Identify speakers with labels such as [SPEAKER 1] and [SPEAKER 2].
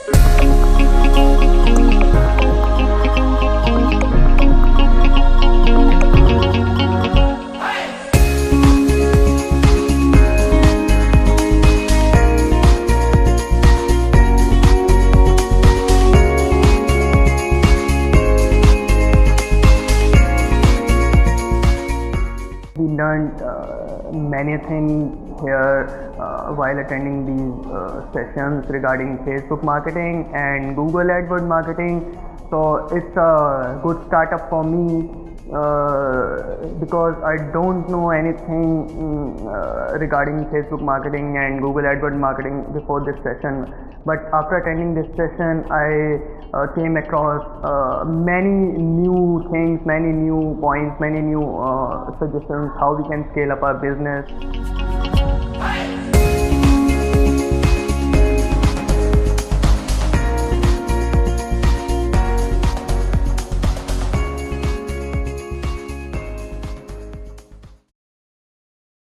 [SPEAKER 1] We learned many things here while attending these sessions regarding Facebook marketing and Google AdWords marketing. So it's a good startup for me because I don't know anything regarding Facebook marketing and Google AdWords marketing before this session. But after attending this session, I came across many new things, many new points, many new suggestions how we can scale up our business.